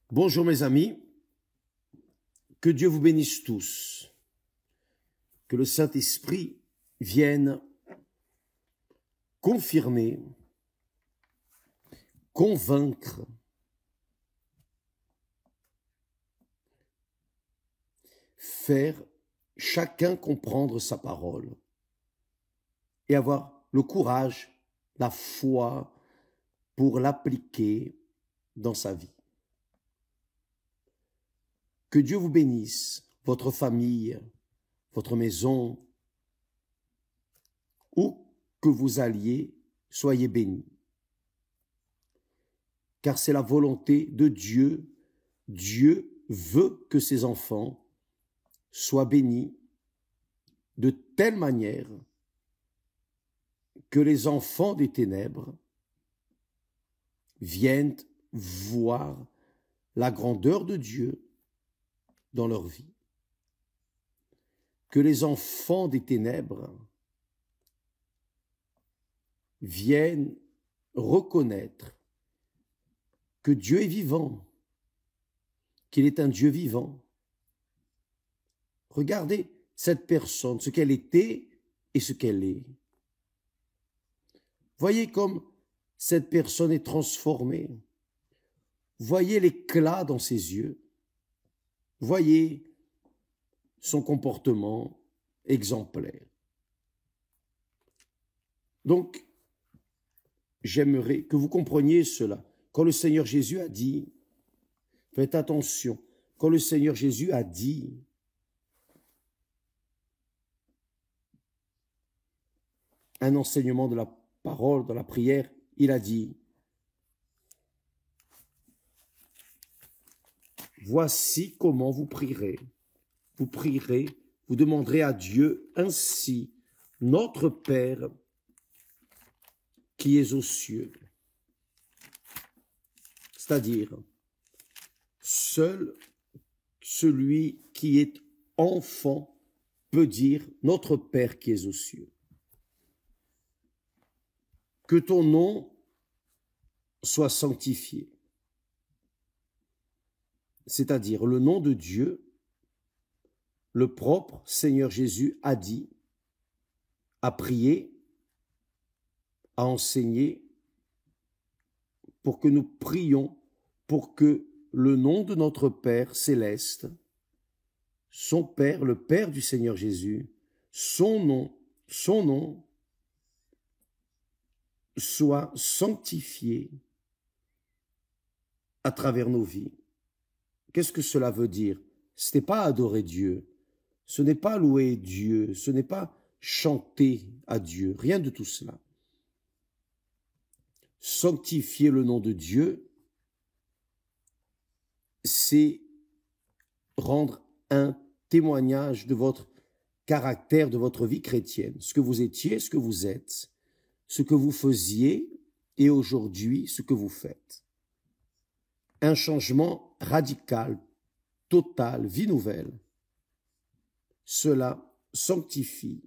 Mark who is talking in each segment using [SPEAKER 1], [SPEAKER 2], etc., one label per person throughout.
[SPEAKER 1] Bonjour mes amis, que Dieu vous bénisse tous, que le Saint-Esprit vienne confirmer, convaincre, faire chacun comprendre sa parole et avoir le courage, la foi pour l'appliquer dans sa vie. Que Dieu vous bénisse, votre famille, votre maison, où que vous alliez, soyez bénis. Car c'est la volonté de Dieu. Dieu veut que ses enfants soient bénis de telle manière que les enfants des ténèbres viennent voir la grandeur de Dieu dans leur vie. Que les enfants des ténèbres viennent reconnaître que Dieu est vivant, qu'il est un Dieu vivant. Regardez cette personne, ce qu'elle était et ce qu'elle est. Voyez comme cette personne est transformée. Voyez l'éclat dans ses yeux. Voyez son comportement exemplaire. Donc, j'aimerais que vous compreniez cela. Quand le Seigneur Jésus a dit, faites attention, quand le Seigneur Jésus a dit, un enseignement de la parole, dans la prière, il a dit, voici comment vous prierez. Vous prierez, vous demanderez à Dieu ainsi, notre Père qui est aux cieux. C'est-à-dire, seul celui qui est enfant peut dire notre Père qui est aux cieux. Que ton nom soit sanctifié. C'est-à-dire le nom de Dieu, le propre Seigneur Jésus a dit, a prié, a enseigné pour que nous prions pour que le nom de notre Père céleste, son Père, le Père du Seigneur Jésus, son nom soit sanctifié à travers nos vies. Qu'est-ce que cela veut dire? Ce n'est pas adorer Dieu, ce n'est pas louer Dieu, ce n'est pas chanter à Dieu, rien de tout cela. Sanctifier le nom de Dieu, c'est rendre un témoignage de votre caractère, de votre vie chrétienne, ce que vous étiez, ce que vous êtes, ce que vous faisiez et aujourd'hui ce que vous faites. Un changement radical, total, vie nouvelle. Cela sanctifie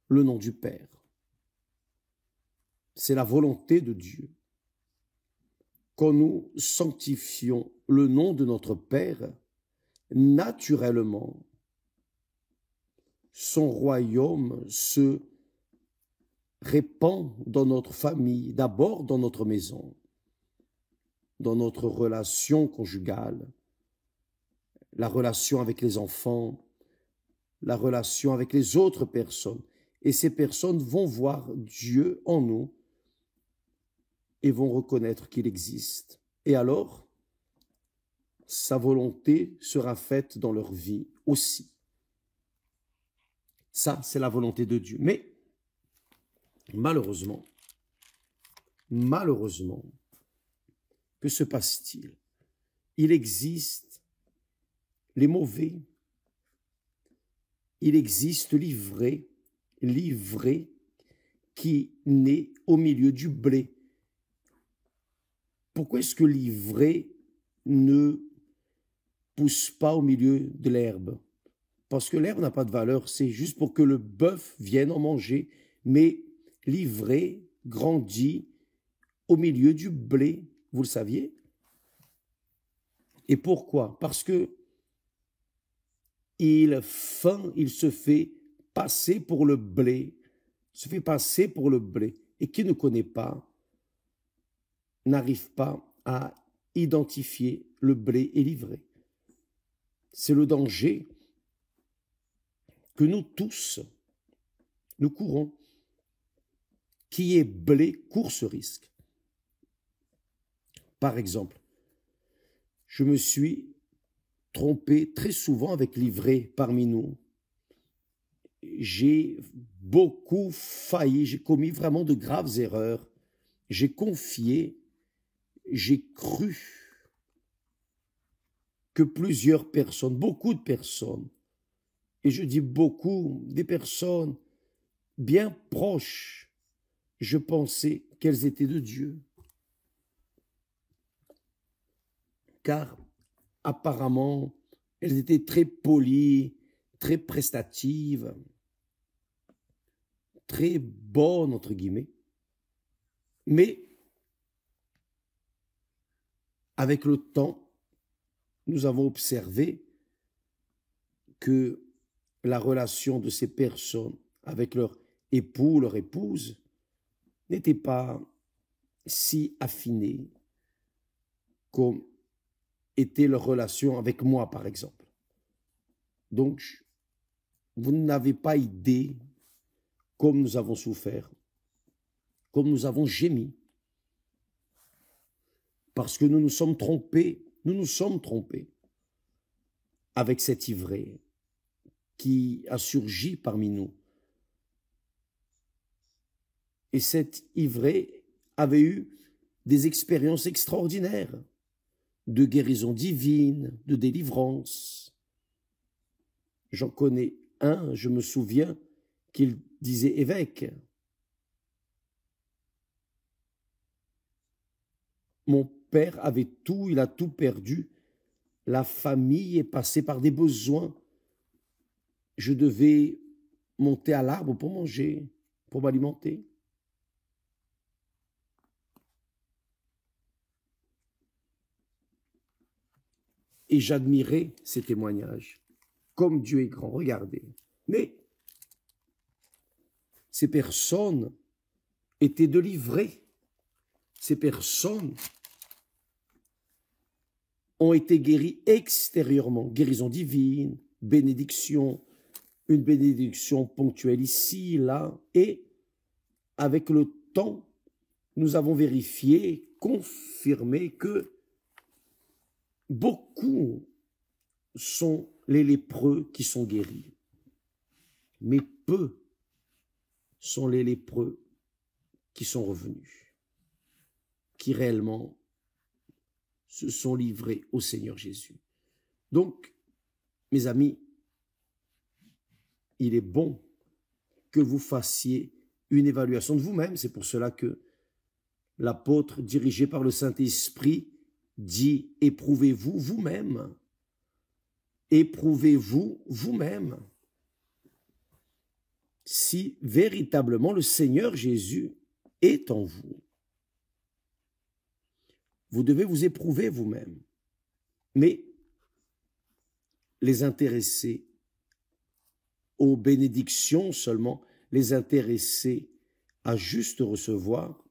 [SPEAKER 1] le nom du Père. C'est la volonté de Dieu. Quand nous sanctifions le nom de notre Père, naturellement, son royaume se répand dans notre famille, d'abord dans notre maison, dans notre relation conjugale, la relation avec les enfants, la relation avec les autres personnes. Et ces personnes vont voir Dieu en nous et vont reconnaître qu'il existe. Et alors, sa volonté sera faite dans leur vie aussi. Ça, c'est la volonté de Dieu. Mais malheureusement, que se passe-t-il? Il existe les mauvais, il existe l'ivraie qui naît au milieu du blé. Pourquoi est-ce que l'ivraie ne pousse pas au milieu de l'herbe? Parce que l'herbe n'a pas de valeur, c'est juste pour que le bœuf vienne en manger. Mais l'ivraie grandit au milieu du blé, vous le saviez? Et pourquoi? Parce que il se fait passer pour le blé, se fait passer pour le blé. Et qui ne connaît pas, n'arrive pas à identifier le blé et l'ivraie. C'est le danger que nous tous, nous courons. Qui est blé court ce risque. Par exemple, je me suis trompé très souvent avec l'ivraie parmi nous. J'ai beaucoup failli, j'ai commis vraiment de graves erreurs. J'ai confié, j'ai cru que plusieurs personnes, beaucoup de personnes, et je dis beaucoup, des personnes bien proches, je pensais qu'elles étaient de Dieu. Car apparemment, elles étaient très polies, très prestatives, très bonnes, entre guillemets. Mais avec le temps, nous avons observé que la relation de ces personnes avec leur époux, leur épouse, n'était pas si affinée comme était leur relation avec moi, par exemple. Donc, vous n'avez pas idée comme nous avons souffert, comme nous avons gémi, parce que nous nous sommes trompés avec cette ivraie qui a surgi parmi nous. Et cette ivraie avait eu des expériences extraordinaires de guérison divine, de délivrance. J'en connais un, je me souviens, qu'il disait évêque. Mon père avait tout, il a tout perdu. La famille est passée par des besoins. Je devais monter à l'arbre pour manger, pour m'alimenter. Et j'admirais ces témoignages. Comme Dieu est grand, regardez. Mais ces personnes étaient délivrées. Ces personnes ont été guéries extérieurement. Guérison divine, bénédiction, une bénédiction ponctuelle ici, là. Et avec le temps, nous avons vérifié, confirmé que beaucoup sont les lépreux qui sont guéris. Mais peu sont les lépreux qui sont revenus, qui réellement se sont livrés au Seigneur Jésus. Donc, mes amis, il est bon que vous fassiez une évaluation de vous-même. C'est pour cela que l'apôtre, dirigé par le Saint-Esprit, dit « Éprouvez-vous vous-même. Éprouvez-vous vous-même. » Si véritablement le Seigneur Jésus est en vous. Vous devez vous éprouver vous-même. Mais les intéresser aux bénédictions seulement, les intéresser à juste recevoir,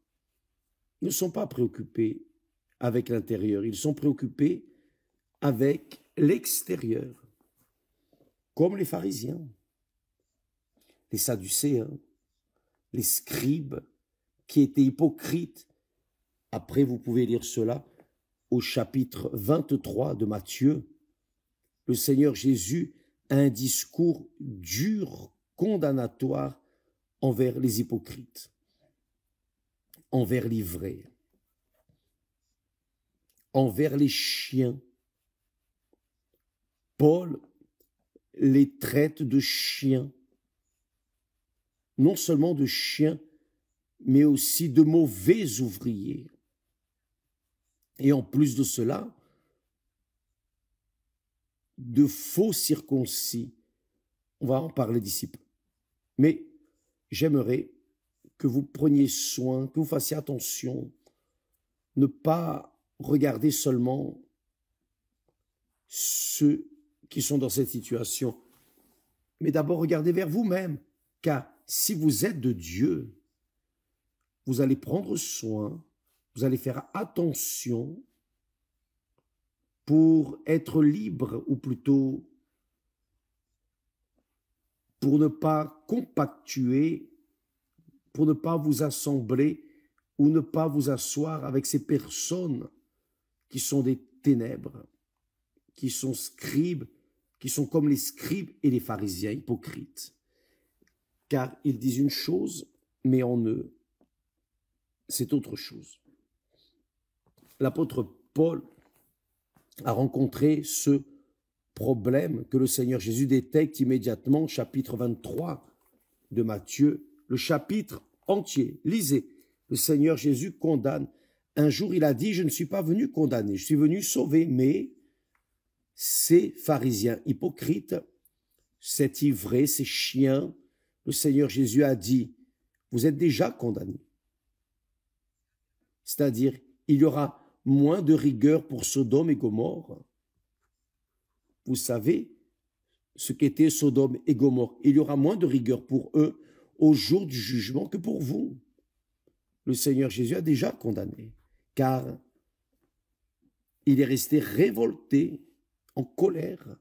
[SPEAKER 1] ne sont pas préoccupés avec l'intérieur, ils sont préoccupés avec l'extérieur, comme les pharisiens, les sadducéens, les scribes qui étaient hypocrites. Après, vous pouvez lire cela au chapitre 23 de Matthieu. Le Seigneur Jésus a un discours dur, condamnatoire envers les hypocrites, envers l'ivraie, envers les chiens. Paul les traite de chiens, non seulement de chiens, mais aussi de mauvais ouvriers. Et en plus de cela, de faux circoncis. On va en parler d'ici peu. Mais j'aimerais que vous preniez soin, que vous fassiez attention, ne pas regarder seulement ceux qui sont dans cette situation. Mais d'abord, regardez vers vous-même, car si vous êtes de Dieu, vous allez prendre soin, vous allez faire attention pour être libre, ou plutôt pour ne pas compactuer, pour ne pas vous assembler ou ne pas vous asseoir avec ces personnes qui sont des ténèbres, qui sont scribes, qui sont comme les scribes et les pharisiens hypocrites. Car ils disent une chose, mais en eux, c'est autre chose. L'apôtre Paul a rencontré ce problème que le Seigneur Jésus détecte immédiatement, chapitre 23 de Matthieu, le chapitre entier. Lisez, le Seigneur Jésus condamne. Un jour, il a dit, je ne suis pas venu condamner, je suis venu sauver, mais ces pharisiens hypocrites, cet ivré, ces chiens, le Seigneur Jésus a dit, vous êtes déjà condamnés. C'est-à-dire, il y aura moins de rigueur pour Sodome et Gomorrhe. Vous savez ce qu'était Sodome et Gomorrhe. Il y aura moins de rigueur pour eux au jour du jugement que pour vous. Le Seigneur Jésus a déjà condamné, car il est resté révolté, en colère,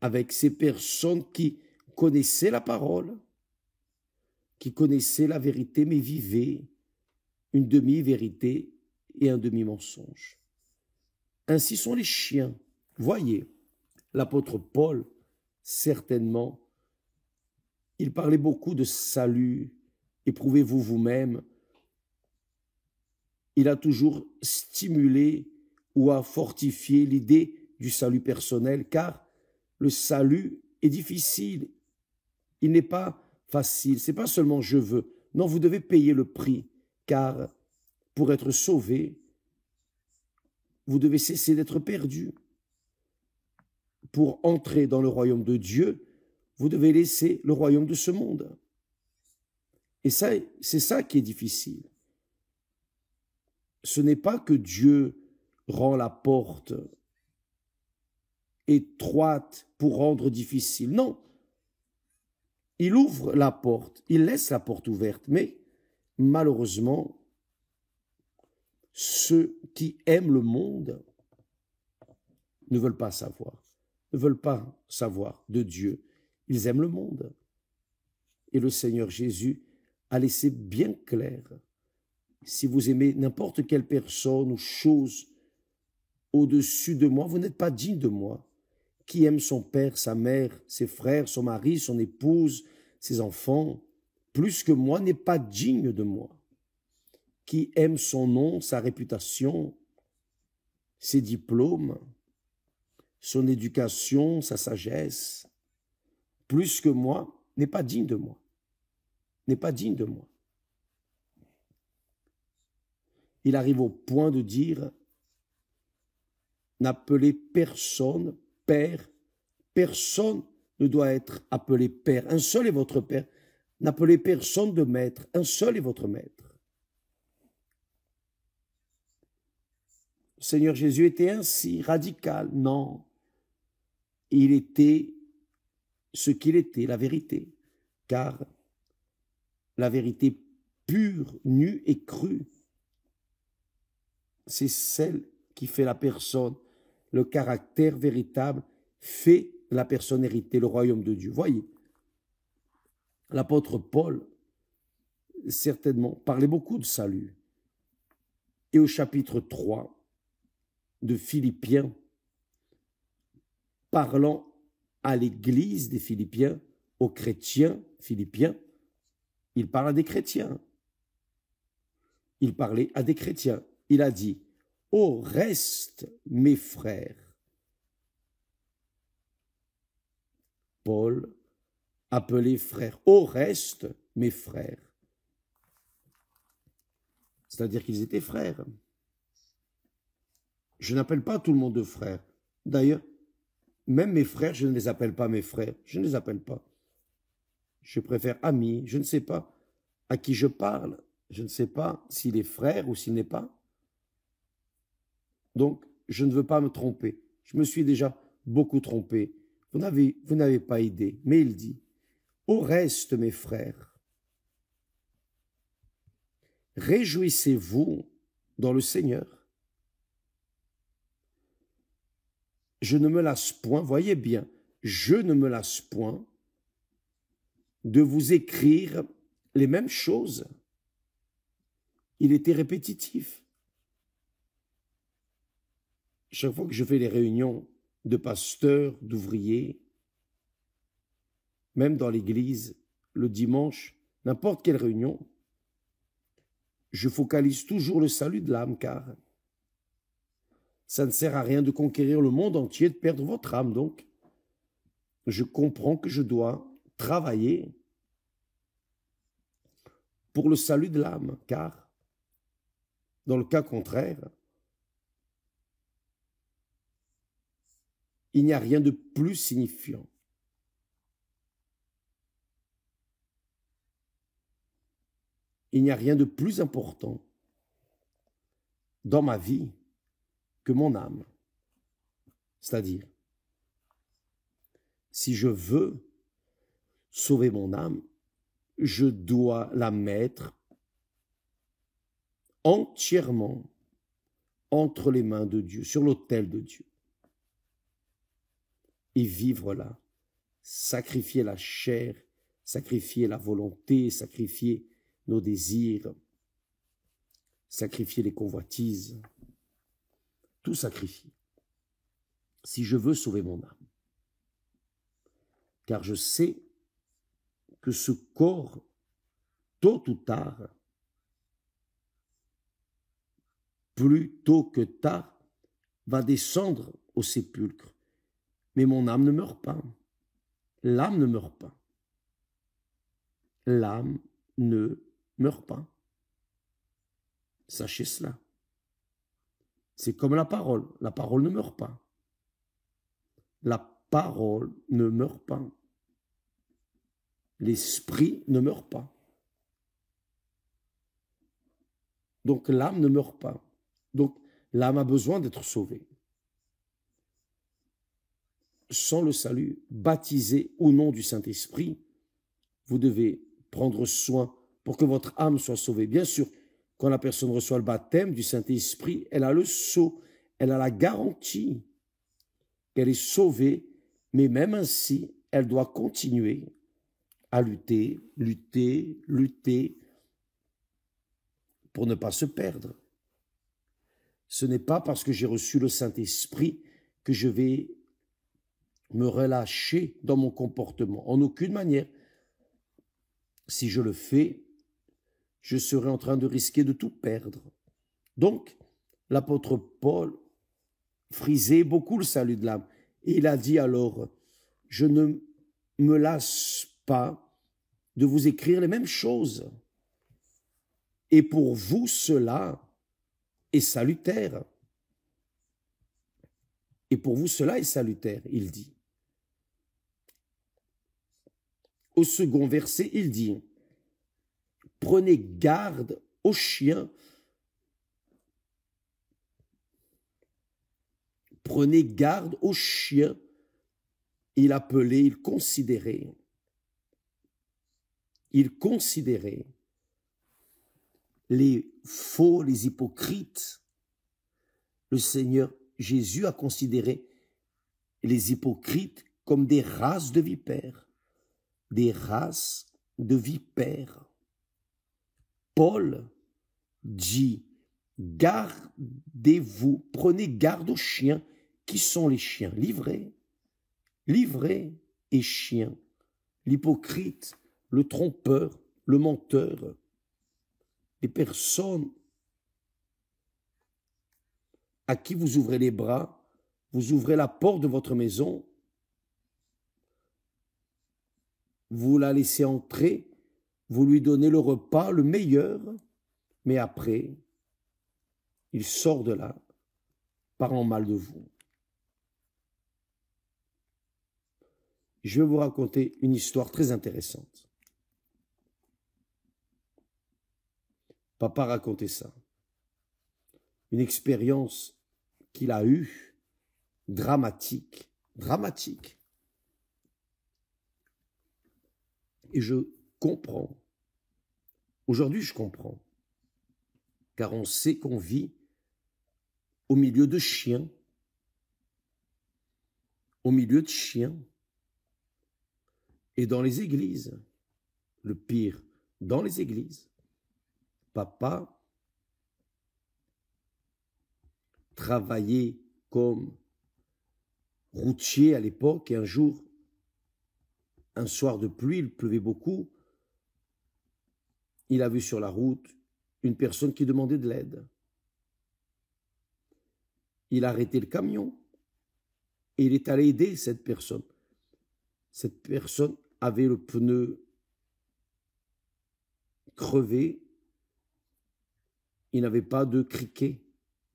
[SPEAKER 1] avec ces personnes qui connaissaient la parole, qui connaissaient la vérité, mais vivaient une demi-vérité et un demi-mensonge. Ainsi sont les chiens. Voyez, l'apôtre Paul, certainement, il parlait beaucoup de salut, éprouvez-vous vous-même. Il a toujours stimulé ou a fortifié l'idée du salut personnel, car le salut est difficile. Il n'est pas facile. C'est pas seulement je veux. Non, vous devez payer le prix, car pour être sauvé, vous devez cesser d'être perdu. Pour entrer dans le royaume de Dieu, vous devez laisser le royaume de ce monde. Et ça, c'est ça qui est difficile. Ce n'est pas que Dieu rend la porte étroite pour rendre difficile. Non. Il ouvre la porte, il laisse la porte ouverte, mais malheureusement, ceux qui aiment le monde ne veulent pas savoir, de Dieu. Ils aiment le monde. Et le Seigneur Jésus a laissé bien clair, si vous aimez n'importe quelle personne ou chose au-dessus de moi, vous n'êtes pas digne de moi. Qui aime son père, sa mère, ses frères, son mari, son épouse, ses enfants, plus que moi, n'est pas digne de moi. Qui aime son nom, sa réputation, ses diplômes, son éducation, sa sagesse, plus que moi, n'est pas digne de moi. N'est pas digne de moi. Il arrive au point de dire, n'appelez personne père, personne ne doit être appelé père. Un seul est votre père. N'appelez personne de maître. Un seul est votre maître. Le Seigneur Jésus était ainsi, radical. Non. Il était ce qu'il était, la vérité. Car la vérité pure, nue et crue, c'est celle qui fait la personne. Le caractère véritable fait la personne hériter le royaume de Dieu. Voyez, l'apôtre Paul, certainement, parlait beaucoup de salut. Et au chapitre 3 de Philippiens, parlant à l'église des Philippiens, aux chrétiens philippiens, il parle à des chrétiens. Il parlait à des chrétiens. Il a dit, « Au reste, mes frères », Paul appelait frères. « Au reste, mes frères ». C'est-à-dire qu'ils étaient frères. Je n'appelle pas tout le monde de frères. D'ailleurs, même mes frères, je ne les appelle pas mes frères. Je ne les appelle pas. Je préfère amis. Je ne sais pas à qui je parle. Je ne sais pas s'il est frère ou s'il n'est pas. Donc, je ne veux pas me tromper. Je me suis déjà beaucoup trompé. Vous n'avez pas idée. Mais il dit, au reste, mes frères, réjouissez-vous dans le Seigneur. Je ne me lasse point, voyez bien, je ne me lasse point de vous écrire les mêmes choses. Il était répétitif. Chaque fois que je fais les réunions de pasteurs, d'ouvriers, même dans l'église, le dimanche, n'importe quelle réunion, je focalise toujours le salut de l'âme, car ça ne sert à rien de conquérir le monde entier, de perdre votre âme. Donc, je comprends que je dois travailler pour le salut de l'âme, car dans le cas contraire, il n'y a rien de plus signifiant. Il n'y a rien de plus important dans ma vie que mon âme. C'est-à-dire, si je veux sauver mon âme, je dois la mettre entièrement entre les mains de Dieu, sur l'autel de Dieu. Et vivre là, sacrifier la chair, sacrifier la volonté, sacrifier nos désirs, sacrifier les convoitises, tout sacrifier, si je veux sauver mon âme. Car je sais que ce corps, tôt ou tard, plus tôt que tard, va descendre au sépulcre. Mais mon âme ne meurt pas. L'âme ne meurt pas. L'âme ne meurt pas. Sachez cela. C'est comme la parole. La parole ne meurt pas. La parole ne meurt pas. L'esprit ne meurt pas. Donc l'âme ne meurt pas. Donc l'âme a besoin d'être sauvée. Sans le salut, baptisé au nom du Saint-Esprit, vous devez prendre soin pour que votre âme soit sauvée. Bien sûr, quand la personne reçoit le baptême du Saint-Esprit, elle a le sceau, elle a la garantie qu'elle est sauvée, mais même ainsi, elle doit continuer à lutter pour ne pas se perdre. Ce n'est pas parce que j'ai reçu le Saint-Esprit que je vais me relâcher dans mon comportement. En aucune manière. Si je le fais, je serai en train de risquer de tout perdre. Donc, l'apôtre Paul frisait beaucoup le salut de l'âme. Et il a dit alors, je ne me lasse pas de vous écrire les mêmes choses. Et pour vous, cela est salutaire. Et pour vous, cela est salutaire, il dit. Au second verset, il dit, prenez garde aux chiens. Prenez garde aux chiens. Il appelait, il considérait les faux, les hypocrites. Le Seigneur Jésus a considéré les hypocrites comme des races de vipères. Des races de vipères. Paul dit, gardez-vous, prenez garde aux chiens. Qui sont les chiens? Livrés et chiens. L'hypocrite, le trompeur, le menteur. Les personnes à qui vous ouvrez les bras, vous ouvrez la porte de votre maison, vous la laissez entrer, vous lui donnez le repas, le meilleur, mais après, il sort de là, parlant mal de vous. Je vais vous raconter une histoire très intéressante. Papa racontait ça. Une expérience qu'il a eue, dramatique, dramatique. Et je comprends. Aujourd'hui, je comprends. Car on sait qu'on vit au milieu de chiens. Au milieu de chiens. Et dans les églises, le pire, dans les églises, papa travaillait comme routier à l'époque et un jour, un soir de pluie, il pleuvait beaucoup, il a vu sur la route une personne qui demandait de l'aide. Il a arrêté le camion et il est allé aider cette personne. Cette personne avait le pneu crevé, il n'avait pas de criquet.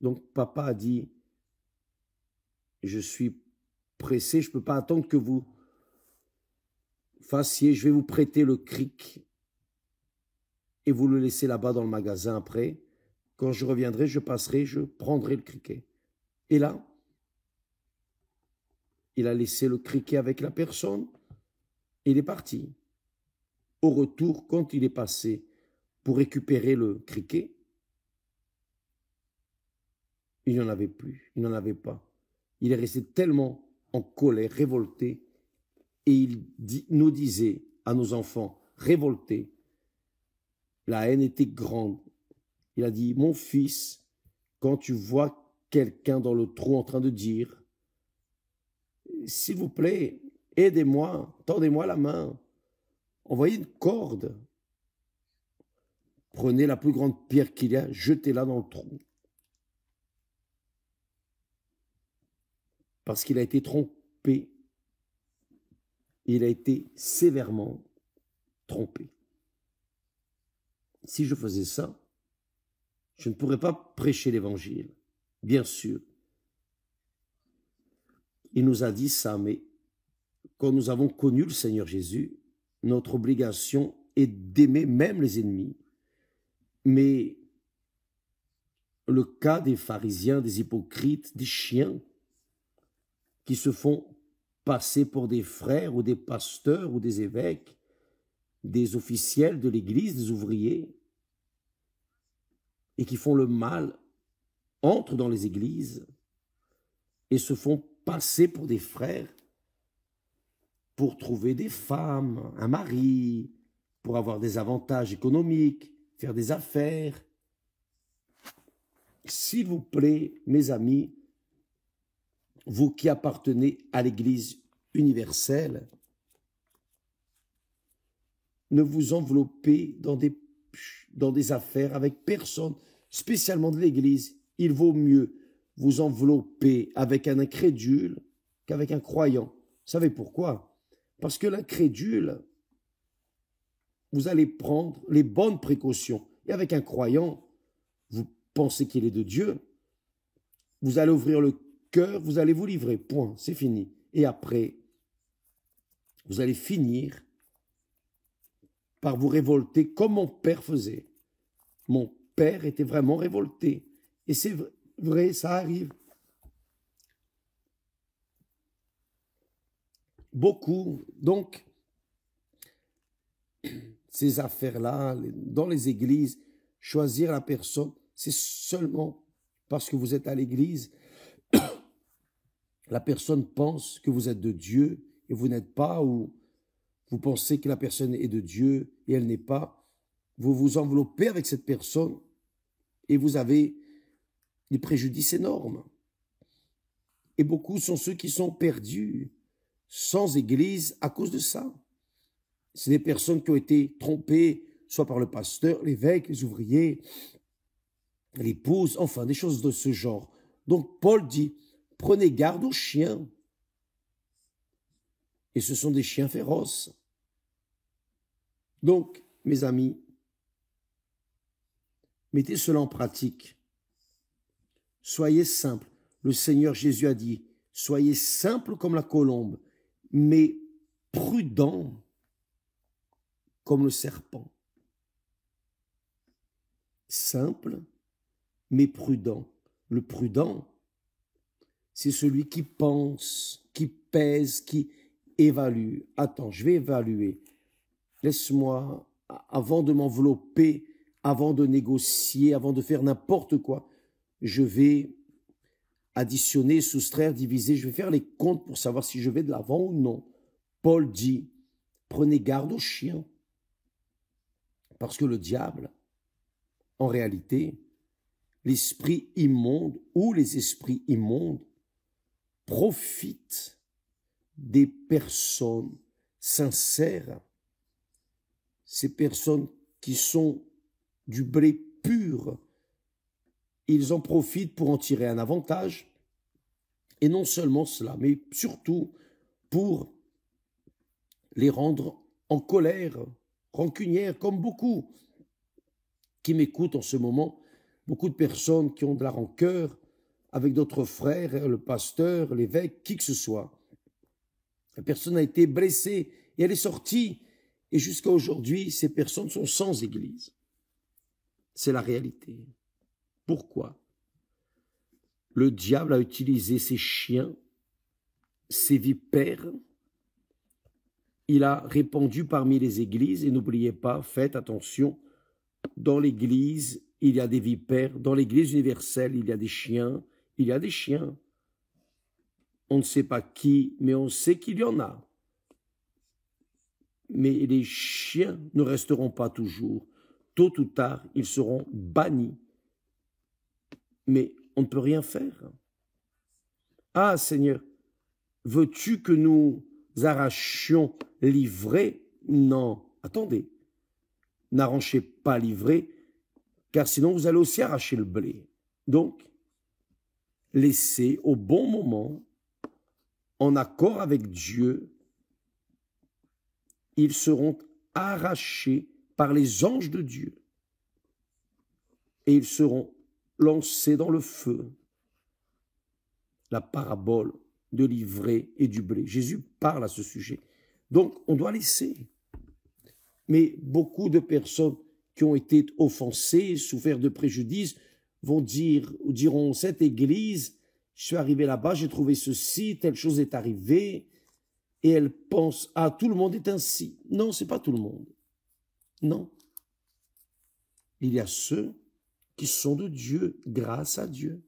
[SPEAKER 1] Donc papa a dit, je suis pressé, je ne peux pas attendre que vous fassiez, je vais vous prêter le cric et vous le laissez là-bas dans le magasin après. Quand je reviendrai, je passerai, je prendrai le criquet. Et là, il a laissé le criquet avec la personne et il est parti. Au retour, quand il est passé pour récupérer le criquet, il n'y en avait plus, il n'en avait pas. Il est resté tellement en colère, révolté, et il nous disait à nos enfants, révoltés, la haine était grande. Il a dit, mon fils, quand tu vois quelqu'un dans le trou en train de dire, s'il vous plaît, aidez-moi, tendez-moi la main, envoyez une corde, prenez la plus grande pierre qu'il y a, jetez-la dans le trou. Parce qu'il a été trompé, il a été sévèrement trompé. Si je faisais ça, je ne pourrais pas prêcher l'évangile, bien sûr. Il nous a dit ça, mais quand nous avons connu le Seigneur Jésus, notre obligation est d'aimer même les ennemis. Mais le cas des pharisiens, des hypocrites, des chiens, qui se font passer pour des frères ou des pasteurs ou des évêques, des officiels de l'Église, des ouvriers, et qui font le mal, entrent dans les églises et se font passer pour des frères pour trouver des femmes, un mari, pour avoir des avantages économiques, faire des affaires. S'il vous plaît, mes amis, vous qui appartenez à l'Église universelle, ne vous enveloppez dans des affaires avec personne, spécialement de l'Église. Il vaut mieux vous envelopper avec un incrédule qu'avec un croyant. Vous savez pourquoi? Parce que l'incrédule, vous allez prendre les bonnes précautions. Et avec un croyant, vous pensez qu'il est de Dieu, vous allez ouvrir le cœur, vous allez vous livrer, point, c'est fini. Et après, vous allez finir par vous révolter comme mon père faisait. Mon père était vraiment révolté. Et c'est vrai, ça arrive. Beaucoup. Donc, ces affaires-là, dans les églises, choisir la personne, c'est seulement parce que vous êtes à l'église. La personne pense que vous êtes de Dieu et vous n'êtes pas, ou vous pensez que la personne est de Dieu et elle n'est pas. Vous vous enveloppez avec cette personne et vous avez des préjudices énormes. Et beaucoup sont ceux qui sont perdus sans église à cause de ça. C'est des personnes qui ont été trompées, soit par le pasteur, l'évêque, les ouvriers, l'épouse, enfin des choses de ce genre. Donc Paul dit, prenez garde aux chiens. Et ce sont des chiens féroces. Donc, mes amis, mettez cela en pratique. Soyez simples. Le Seigneur Jésus a dit, soyez simples comme la colombe, mais prudents comme le serpent. Simple, mais prudent. Le prudent, c'est celui qui pense, qui pèse, qui évalue. Attends, je vais évaluer. Laisse-moi, avant de m'envelopper, avant de négocier, avant de faire n'importe quoi, je vais additionner, soustraire, diviser, je vais faire les comptes pour savoir si je vais de l'avant ou non. Paul dit, prenez garde aux chiens, parce que le diable, en réalité, l'esprit immonde ou les esprits immondes profitent des personnes sincères, ces personnes qui sont du blé pur. Ils en profitent pour en tirer un avantage, et non seulement cela, mais surtout pour les rendre en colère, rancunières, comme beaucoup qui m'écoutent en ce moment, beaucoup de personnes qui ont de la rancœur avec d'autres frères, le pasteur, l'évêque, qui que ce soit. La personne a été blessée et elle est sortie, et jusqu'à aujourd'hui, ces personnes sont sans église. C'est la réalité. Pourquoi? Le diable a utilisé ses chiens, ses vipères. Il a répandu parmi les églises, et n'oubliez pas, faites attention, dans l'église, il y a des vipères, dans l'église universelle, il y a des chiens, il y a des chiens. On ne sait pas qui, mais on sait qu'il y en a. Mais les chiens ne resteront pas toujours. Tôt ou tard, ils seront bannis. Mais on ne peut rien faire. Ah, Seigneur, veux-tu que nous arrachions l'ivraie? Non, attendez. N'arrachez pas l'ivraie, car sinon vous allez aussi arracher le blé. Donc, laissez au bon moment, en accord avec Dieu, ils seront arrachés par les anges de Dieu et ils seront lancés dans le feu. La parabole de l'ivraie et du blé. Jésus parle à ce sujet. Donc, on doit laisser. Mais beaucoup de personnes qui ont été offensées, souffert de préjudice, vont dire ou diront, cette église, je suis arrivé là-bas, j'ai trouvé ceci, telle chose est arrivée, et elles pensent, ah, tout le monde est ainsi. Non, c'est pas tout le monde. Non. Il y a ceux qui sont de Dieu, grâce à Dieu.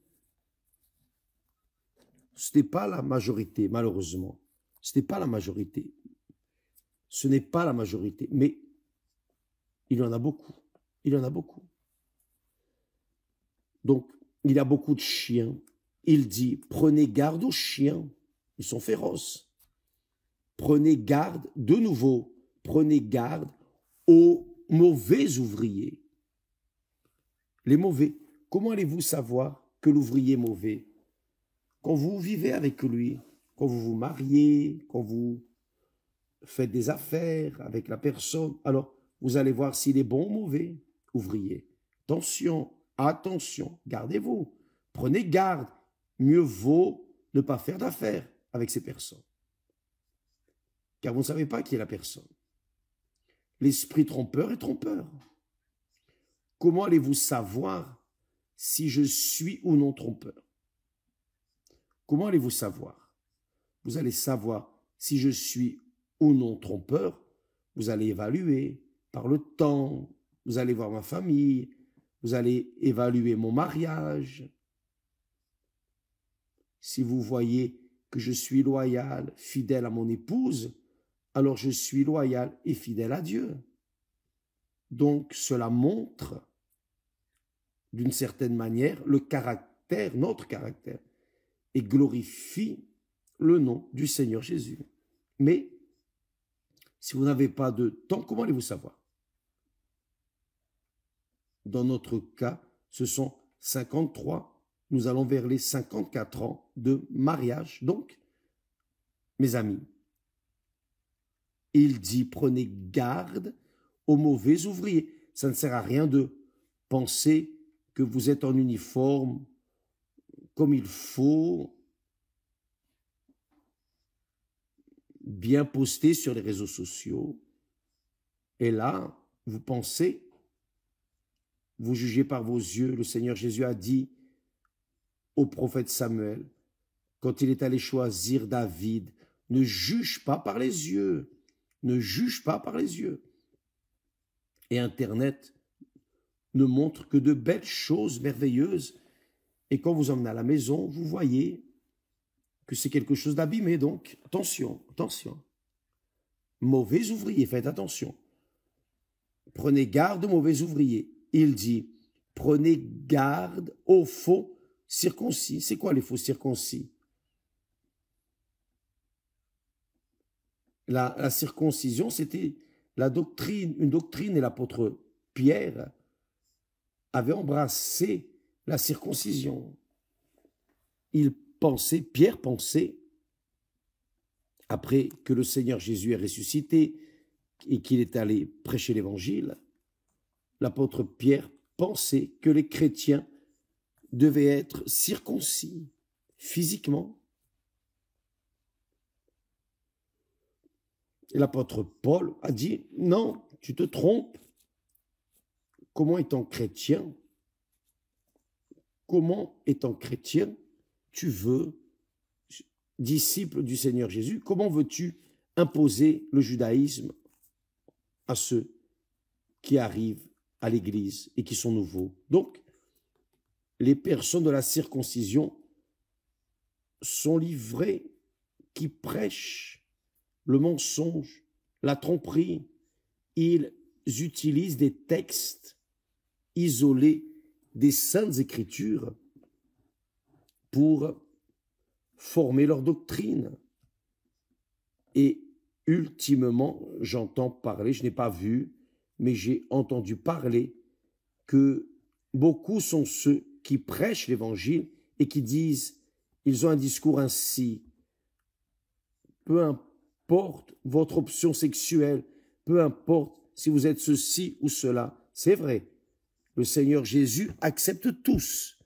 [SPEAKER 1] Ce n'est pas la majorité, malheureusement. Ce n'est pas la majorité. Ce n'est pas la majorité, mais il y en a beaucoup. Il y en a beaucoup. Donc, il y a beaucoup de chiens. Il dit, prenez garde aux chiens. Ils sont féroces. Prenez garde, de nouveau, prenez garde aux mauvais ouvriers. Les mauvais. Comment allez-vous savoir que l'ouvrier est mauvais? Quand vous vivez avec lui, quand vous vous mariez, quand vous faites des affaires avec la personne, alors vous allez voir s'il est bon ou mauvais ouvrier. Attention, attention, gardez-vous, prenez garde. Mieux vaut ne pas faire d'affaires avec ces personnes. Car vous ne savez pas qui est la personne. L'esprit trompeur est trompeur. Comment allez-vous savoir si je suis ou non trompeur? Comment allez-vous savoir? Vous allez savoir si je suis ou non trompeur. Vous allez évaluer par le temps. Vous allez voir ma famille. Vous allez évaluer mon mariage. Si vous voyez que je suis loyal, fidèle à mon épouse, alors je suis loyal et fidèle à Dieu. Donc cela montre d'une certaine manière le caractère, notre caractère, et glorifie le nom du Seigneur Jésus. Mais si vous n'avez pas de temps, comment allez-vous savoir? Dans notre cas, ce sont 53, nous allons vers les 54 ans de mariage. Donc, mes amis, il dit, prenez garde aux mauvais ouvriers. Ça ne sert à rien de penser que vous êtes en uniforme comme il faut, bien posté sur les réseaux sociaux. Et là, vous pensez, vous jugez par vos yeux. Le Seigneur Jésus a dit au prophète Samuel, quand il est allé choisir David, ne juge pas par les yeux. Ne juge pas par les yeux. Et Internet ne montre que de belles choses merveilleuses. Et quand vous emmenez à la maison, vous voyez que c'est quelque chose d'abîmé. Donc, attention, attention. Mauvais ouvrier, faites attention. Prenez garde aux mauvais ouvriers. Il dit, prenez garde aux faux circoncis. C'est quoi les faux circoncis? La circoncision, c'était la doctrine, une doctrine, et l'apôtre Pierre avait embrassé la circoncision. Pierre pensait, après que le Seigneur Jésus est ressuscité et qu'il est allé prêcher l'évangile, l'apôtre Pierre pensait que les chrétiens devaient être circoncis physiquement. Et l'apôtre Paul a dit, non, tu te trompes. Comment étant chrétien, tu veux, disciple du Seigneur Jésus, comment veux-tu imposer le judaïsme à ceux qui arrivent à l'Église et qui sont nouveaux? Donc, les personnes de la circoncision sont livrées, qui prêchent le mensonge, la tromperie. Ils utilisent des textes isolés des Saintes Écritures pour former leur doctrine. Et ultimement, j'entends parler, je n'ai pas vu, mais j'ai entendu parler que beaucoup sont ceux qui prêchent l'Évangile et qui disent, ils ont un discours ainsi, peu importe votre option sexuelle, peu importe si vous êtes ceci ou cela, c'est vrai, le Seigneur Jésus accepte tous,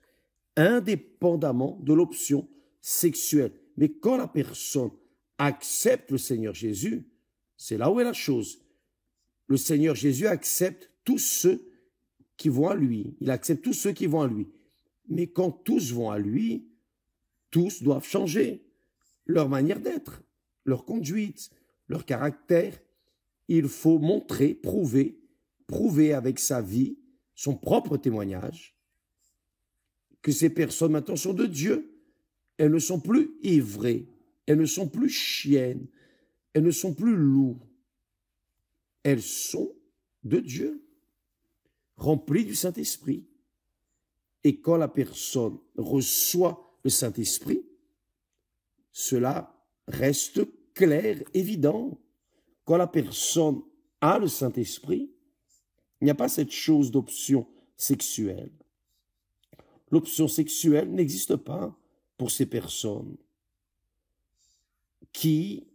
[SPEAKER 1] indépendamment de l'option sexuelle. Mais quand la personne accepte le Seigneur Jésus, c'est là où est la chose. Le Seigneur Jésus accepte tous ceux qui vont à lui. Il accepte tous ceux qui vont à lui. Mais quand tous vont à lui, tous doivent changer leur manière d'être, leur conduite, leur caractère. Il faut montrer, prouver avec sa vie, son propre témoignage, que ces personnes maintenant sont de Dieu. Elles ne sont plus ivrées, elles ne sont plus chiennes, elles ne sont plus loups. Elles sont de Dieu, remplies du Saint-Esprit. Et quand la personne reçoit le Saint-Esprit, cela reste clair, évident. Quand la personne a le Saint-Esprit, il n'y a pas cette chose d'option sexuelle. L'option sexuelle n'existe pas pour ces personnes qui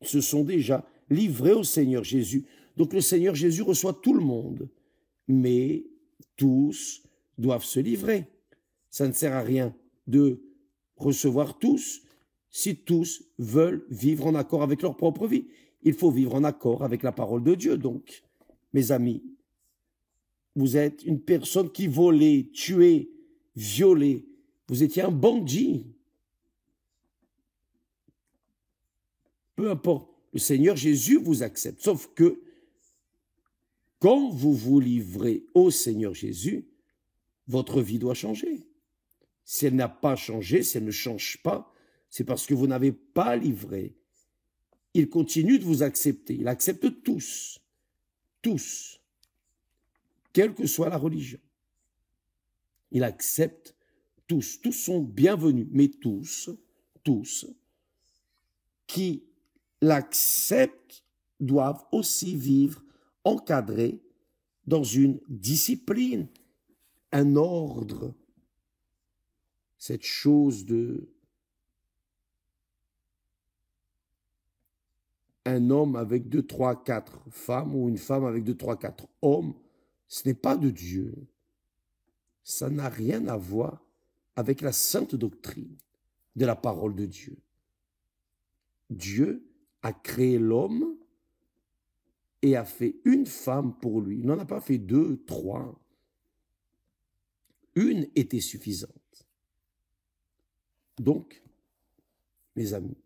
[SPEAKER 1] se sont déjà livrées au Seigneur Jésus. Donc le Seigneur Jésus reçoit tout le monde, mais tous doivent se livrer. Ça ne sert à rien de recevoir tous si tous veulent vivre en accord avec leur propre vie. Il faut vivre en accord avec la parole de Dieu. Donc, mes amis, vous êtes une personne qui volait, tuait, violait. Vous étiez un bandit. Peu importe, le Seigneur Jésus vous accepte. Sauf que quand vous vous livrez au Seigneur Jésus, votre vie doit changer. Si elle n'a pas changé, si elle ne change pas, c'est parce que vous n'avez pas livré. Il continue de vous accepter. Il accepte tous. Tous. Quelle que soit la religion. Il accepte tous. Tous sont bienvenus. Mais tous qui l'acceptent doivent aussi vivre encadrés dans une discipline, un ordre. Cette chose de un homme avec 2, 3, 4 femmes ou une femme avec 2, 3, 4 hommes, ce n'est pas de Dieu. Ça n'a rien à voir avec la sainte doctrine de la parole de Dieu. Dieu a créé l'homme et a fait une femme pour lui. Il n'en a pas fait 2, 3. Une était suffisante. Donc, mes amis,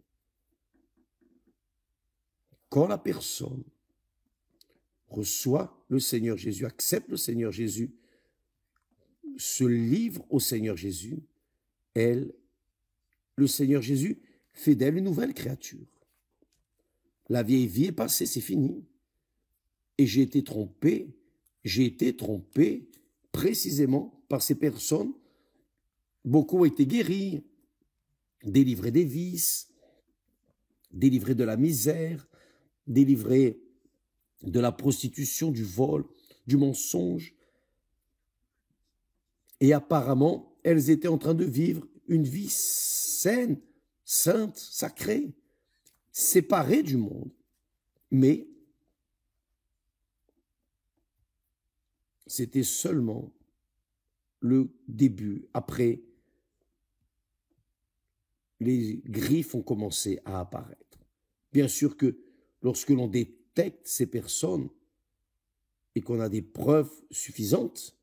[SPEAKER 1] quand la personne reçoit le Seigneur Jésus, accepte le Seigneur Jésus, se livre au Seigneur Jésus, le Seigneur Jésus fait d'elle une nouvelle créature. La vieille vie est passée, c'est fini. Et j'ai été trompé précisément par ces personnes. Beaucoup ont été guéris, délivrés des vices, délivrés de la misère, délivrés de la prostitution, du vol, du mensonge. Et apparemment, elles étaient en train de vivre une vie saine, sainte, sacrée, séparée du monde. Mais c'était seulement le début. Après, les griffes ont commencé à apparaître. Bien sûr que lorsque l'on détecte ces personnes et qu'on a des preuves suffisantes,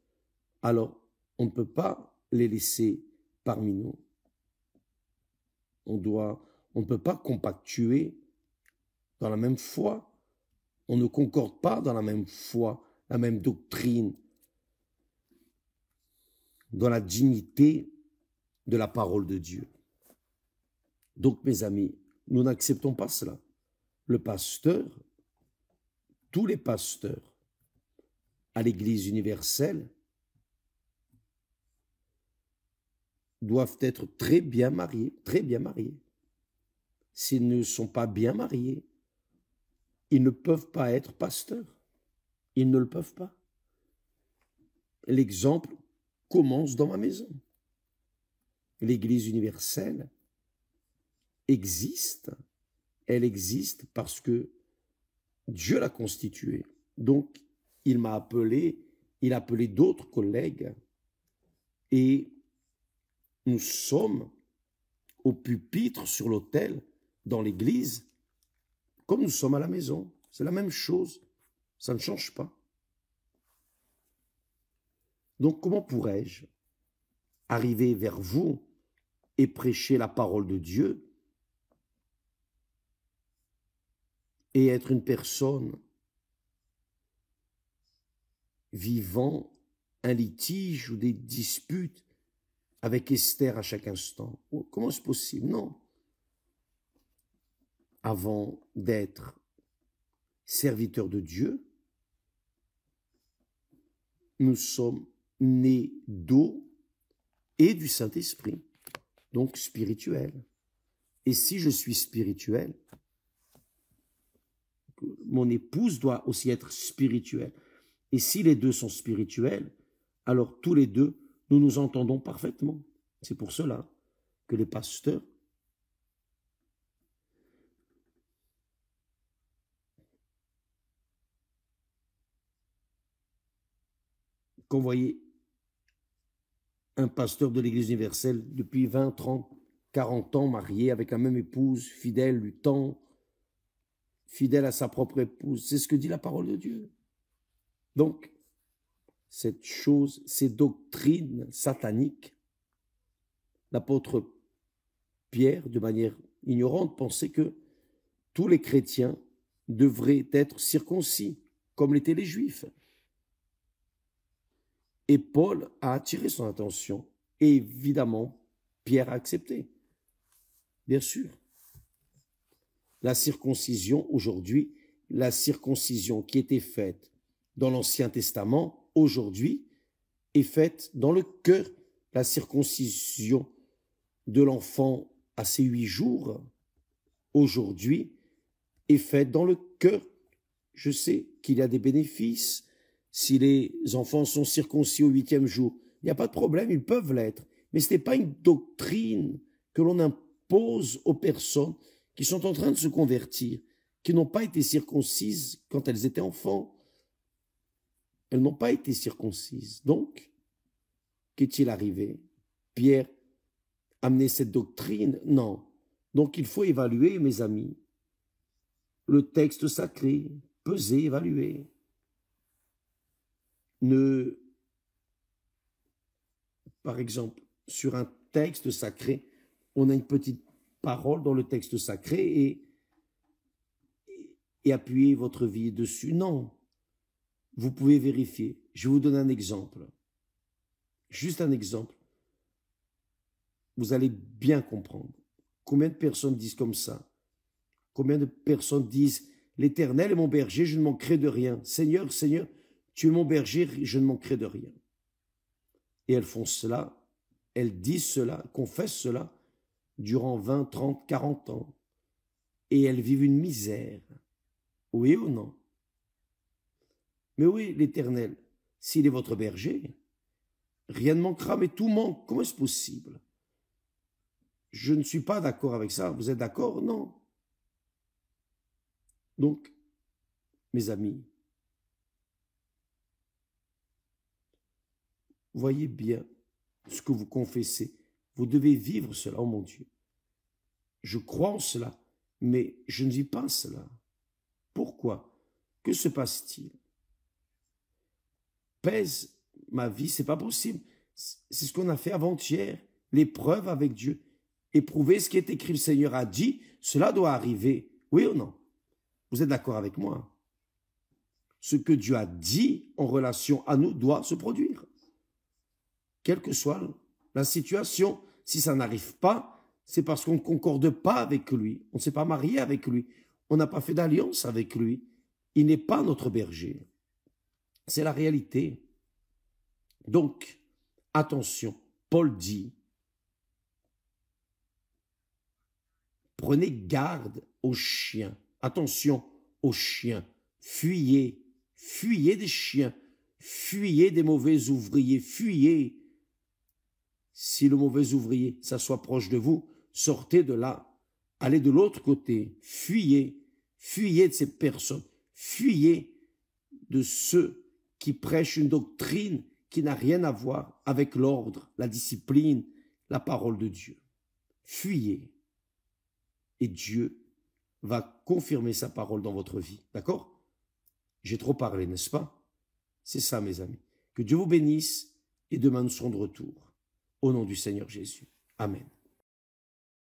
[SPEAKER 1] alors on ne peut pas les laisser parmi nous. On ne peut pas compactuer dans la même foi. On ne concorde pas dans la même foi, la même doctrine, dans la dignité de la parole de Dieu. Donc, mes amis, nous n'acceptons pas cela. Le pasteur, tous les pasteurs à l'Église universelle doivent être très bien mariés, très bien mariés. S'ils ne sont pas bien mariés, ils ne peuvent pas être pasteurs. Ils ne le peuvent pas. L'exemple commence dans ma maison. L'Église universelle existe. Elle existe parce que Dieu l'a constituée. Donc, il m'a appelé, il a appelé d'autres collègues et nous sommes au pupitre sur l'autel dans l'église comme nous sommes à la maison. C'est la même chose. Ça ne change pas. Donc, comment pourrais-je arriver vers vous et prêcher la parole de Dieu et être une personne vivant un litige ou des disputes avec Esther à chaque instant? Comment c'est possible? Non. Avant d'être serviteur de Dieu, nous sommes nés d'eau et du Saint-Esprit, donc spirituel. Et si je suis spirituel, mon épouse doit aussi être spirituelle. Et si les deux sont spirituels, alors tous les deux, nous nous entendons parfaitement. C'est pour cela que les pasteurs quand vous voyez un pasteur de l'Église universelle depuis 20, 30, 40 ans marié avec la même épouse, fidèle du temps, fidèle à sa propre épouse, c'est ce que dit la parole de Dieu. Donc, cette chose, ces doctrines sataniques, l'apôtre Pierre, de manière ignorante, pensait que tous les chrétiens devraient être circoncis, comme l'étaient les Juifs. Et Paul a attiré son attention. Et évidemment, Pierre a accepté. Bien sûr. La circoncision, aujourd'hui, la circoncision qui était faite dans l'Ancien Testament, aujourd'hui, est faite dans le cœur. La circoncision de l'enfant à ses 8 jours, aujourd'hui, est faite dans le cœur. Je sais qu'il y a des bénéfices. Si les enfants sont circoncis au 8e jour, il n'y a pas de problème, ils peuvent l'être. Mais ce n'est pas une doctrine que l'on impose aux personnes qui sont en train de se convertir, qui n'ont pas été circoncises quand elles étaient enfants. Elles n'ont pas été circoncises. Donc, qu'est-il arrivé? Pierre amenait cette doctrine? Non. Donc, il faut évaluer, mes amis, le texte sacré, peser, évaluer. Par exemple, sur un texte sacré, on a une petite parole dans le texte sacré et appuyer votre vie dessus. Non, vous pouvez vérifier. Je vais vous donner un exemple. Juste un exemple. Vous allez bien comprendre. Combien de personnes disent comme ça? Combien de personnes disent « L'Éternel est mon berger, je ne manquerai de rien. Seigneur, Seigneur, tu es mon berger, je ne manquerai de rien. » Et elles font cela, elles disent cela, confessent cela durant 20, 30, 40 ans. Et elles vivent une misère. Oui ou non? Mais oui, l'Éternel, s'il est votre berger, rien ne manquera, mais tout manque. Comment est-ce possible? Je ne suis pas d'accord avec ça. Vous êtes d'accord? Non. Donc, mes amis, voyez bien ce que vous confessez. Vous devez vivre cela, oh mon Dieu. Je crois en cela, mais je ne vis pas cela. Pourquoi? Que se passe-t-il? Pèse ma vie, c'est pas possible. C'est ce qu'on a fait avant-hier, l'épreuve avec Dieu. Éprouver ce qui est écrit, le Seigneur a dit, cela doit arriver. Oui ou non? Vous êtes d'accord avec moi? Ce que Dieu a dit en relation à nous doit se produire. Quelle que soit la situation, si ça n'arrive pas, c'est parce qu'on ne concorde pas avec lui. On ne s'est pas marié avec lui. On n'a pas fait d'alliance avec lui. Il n'est pas notre berger. C'est la réalité. Donc, attention, Paul dit, prenez garde aux chiens. Attention aux chiens. Fuyez. Fuyez des chiens. Fuyez des mauvais ouvriers. Fuyez. Si le mauvais ouvrier s'assoit proche de vous, sortez de là. Allez de l'autre côté. Fuyez. Fuyez de ces personnes. Fuyez de ceux qui prêchent une doctrine qui n'a rien à voir avec l'ordre, la discipline, la parole de Dieu. Fuyez. Et Dieu va confirmer sa parole dans votre vie. D'accord? J'ai trop parlé, n'est-ce pas? C'est ça, mes amis. Que Dieu vous bénisse et demain nous serons de retour. Au nom du Seigneur Jésus. Amen.